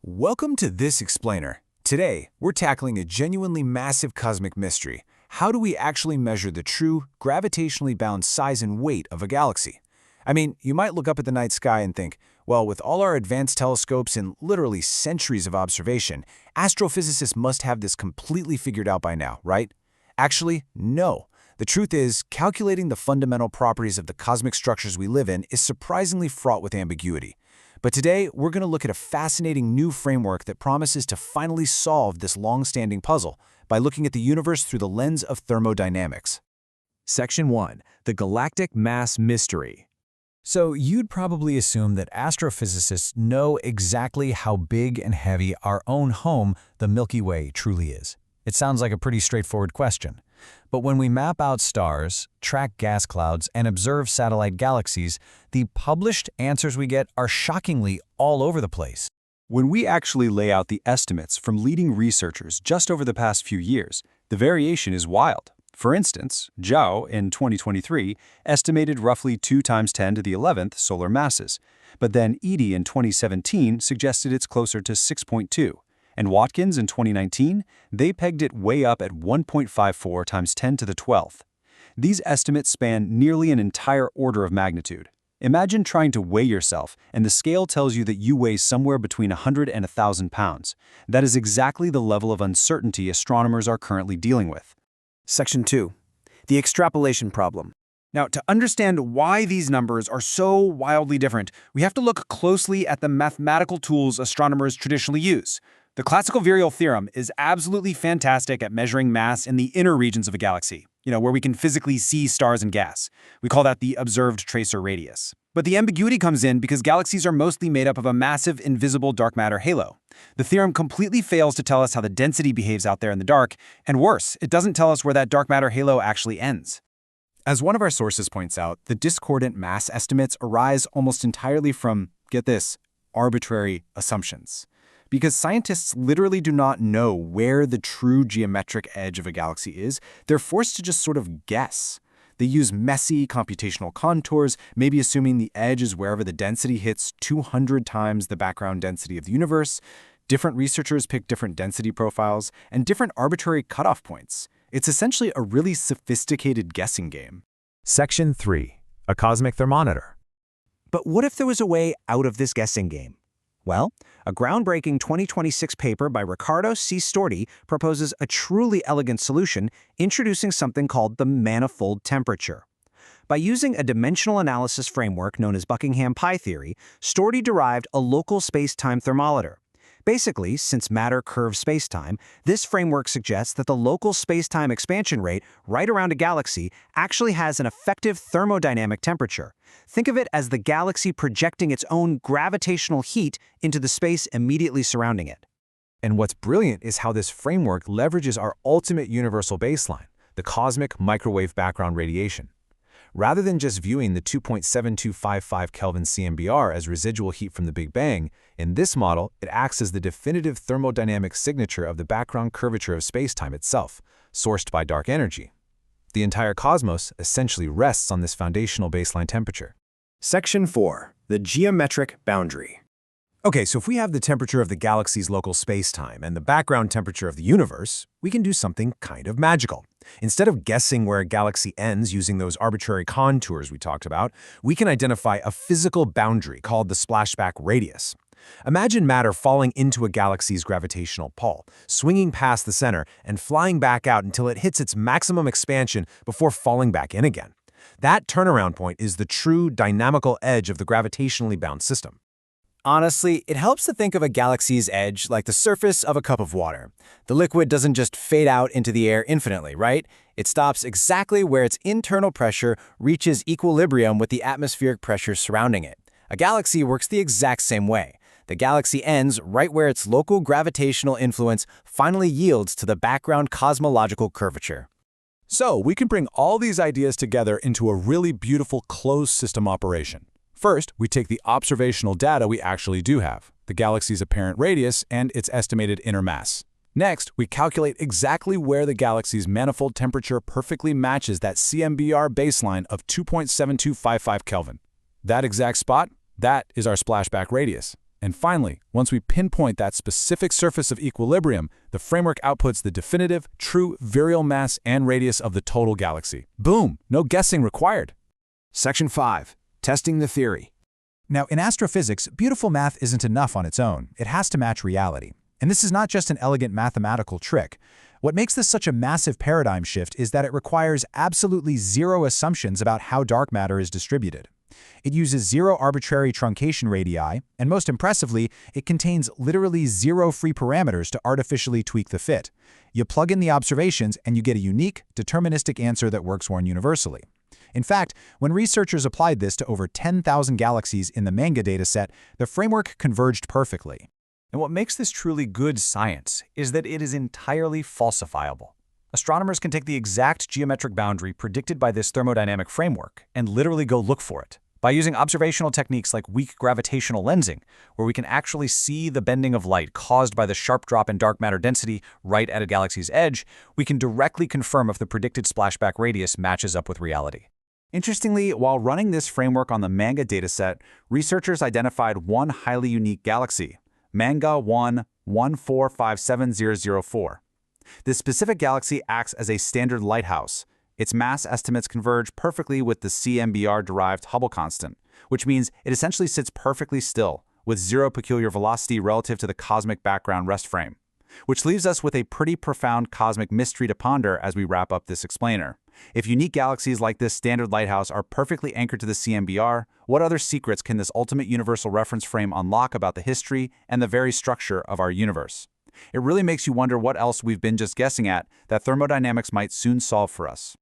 Welcome to This Explainer. Today, we're tackling a genuinely massive cosmic mystery. How do we actually measure the true, gravitationally bound size and weight of a galaxy? I mean, you might look up at the night sky and think, well, with all our advanced telescopes and literally centuries of observation, astrophysicists must have this completely figured out by now, right? Actually, no. The truth is, calculating the fundamental properties of the cosmic structures we live in is surprisingly fraught with ambiguity. But today, we're going to look at a fascinating new framework that promises to finally solve this long-standing puzzle by looking at the universe through the lens of thermodynamics. Section 1. The Galactic Mass Mystery. So you'd probably assume that astrophysicists know exactly how big and heavy our own home, the Milky Way, truly is. It sounds like a pretty straightforward question. But when we map out stars, track gas clouds, and observe satellite galaxies, the published answers we get are shockingly all over the place. When we actually lay out the estimates from leading researchers just over the past few years, the variation is wild. For instance, Zhao in 2023 estimated roughly 2 × 10 to the 11th solar masses, but then Edie in 2017 suggested it's closer to 6.2. And Watkins in 2019, they pegged it way up at 1.54 × 10 to the 12th. These estimates span nearly an entire order of magnitude. Imagine trying to weigh yourself, and the scale tells you that you weigh somewhere between 100 and 1,000 pounds. That is exactly the level of uncertainty astronomers are currently dealing with. Section 2. The Extrapolation Problem. Now, to understand why these numbers are so wildly different, we have to look closely at the mathematical tools astronomers traditionally use. The classical virial theorem is absolutely fantastic at measuring mass in the inner regions of a galaxy, where we can physically see stars and gas. We call that the observed tracer radius. But the ambiguity comes in because galaxies are mostly made up of a massive, invisible dark matter halo. The theorem completely fails to tell us how the density behaves out there in the dark, and worse, it doesn't tell us where that dark matter halo actually ends. As one of our sources points out, the discordant mass estimates arise almost entirely from, get this, arbitrary assumptions. Because scientists literally do not know where the true geometric edge of a galaxy is, they're forced to just sort of guess. They use messy computational contours, maybe assuming the edge is wherever the density hits 200 times the background density of the universe. Different researchers pick different density profiles and different arbitrary cutoff points. It's essentially a really sophisticated guessing game. Section 3. A Cosmic Thermometer. But what if there was a way out of this guessing game? Well, a groundbreaking 2026 paper by Riccardo C. Storti proposes a truly elegant solution, introducing something called the manifold temperature. By using a dimensional analysis framework known as Buckingham pi theory, Storti derived a local space-time thermometer. Basically, since matter curves spacetime, this framework suggests that the local spacetime expansion rate right around a galaxy actually has an effective thermodynamic temperature. Think of it as the galaxy projecting its own gravitational heat into the space immediately surrounding it. And what's brilliant is how this framework leverages our ultimate universal baseline, the cosmic microwave background radiation. Rather than just viewing the 2.7255 Kelvin CMBR as residual heat from the Big Bang, in this model, it acts as the definitive thermodynamic signature of the background curvature of spacetime itself, sourced by dark energy. The entire cosmos essentially rests on this foundational baseline temperature. Section 4. The Geometric Boundary. Okay, so if we have the temperature of the galaxy's local spacetime and the background temperature of the universe, we can do something kind of magical. Instead of guessing where a galaxy ends using those arbitrary contours we talked about, we can identify a physical boundary called the splashback radius. Imagine matter falling into a galaxy's gravitational pull, swinging past the center and flying back out until it hits its maximum expansion before falling back in again. That turnaround point is the true dynamical edge of the gravitationally bound system. Honestly, it helps to think of a galaxy's edge like the surface of a cup of water. The liquid doesn't just fade out into the air infinitely, right? It stops exactly where its internal pressure reaches equilibrium with the atmospheric pressure surrounding it. A galaxy works the exact same way. The galaxy ends right where its local gravitational influence finally yields to the background cosmological curvature. So we can bring all these ideas together into a really beautiful closed system operation. First, we take the observational data we actually do have, the galaxy's apparent radius and its estimated inner mass. Next, we calculate exactly where the galaxy's manifold temperature perfectly matches that CMBR baseline of 2.7255 Kelvin. That exact spot, that is our splashback radius. And finally, once we pinpoint that specific surface of equilibrium, the framework outputs the definitive, true virial mass and radius of the total galaxy. Boom! No guessing required. Section 5. Testing the theory. Now, in astrophysics, beautiful math isn't enough on its own. It has to match reality. And this is not just an elegant mathematical trick. What makes this such a massive paradigm shift is that it requires absolutely zero assumptions about how dark matter is distributed. It uses zero arbitrary truncation radii, and most impressively, it contains literally zero free parameters to artificially tweak the fit. You plug in the observations and you get a unique, deterministic answer that works universally. In fact, when researchers applied this to over 10,000 galaxies in the MANGA dataset, the framework converged perfectly. And what makes this truly good science is that it is entirely falsifiable. Astronomers can take the exact geometric boundary predicted by this thermodynamic framework and literally go look for it. By using observational techniques like weak gravitational lensing, where we can actually see the bending of light caused by the sharp drop in dark matter density right at a galaxy's edge, we can directly confirm if the predicted splashback radius matches up with reality. Interestingly, while running this framework on the MANGA dataset, researchers identified one highly unique galaxy, MANGA 114570004. This specific galaxy acts as a standard lighthouse. Its mass estimates converge perfectly with the CMBR-derived Hubble constant, which means it essentially sits perfectly still, with zero peculiar velocity relative to the cosmic background rest frame. Which leaves us with a pretty profound cosmic mystery to ponder as we wrap up this explainer. If unique galaxies like this standard lighthouse are perfectly anchored to the CMBR, what other secrets can this ultimate universal reference frame unlock about the history and the very structure of our universe? It really makes you wonder what else we've been just guessing at that thermodynamics might soon solve for us.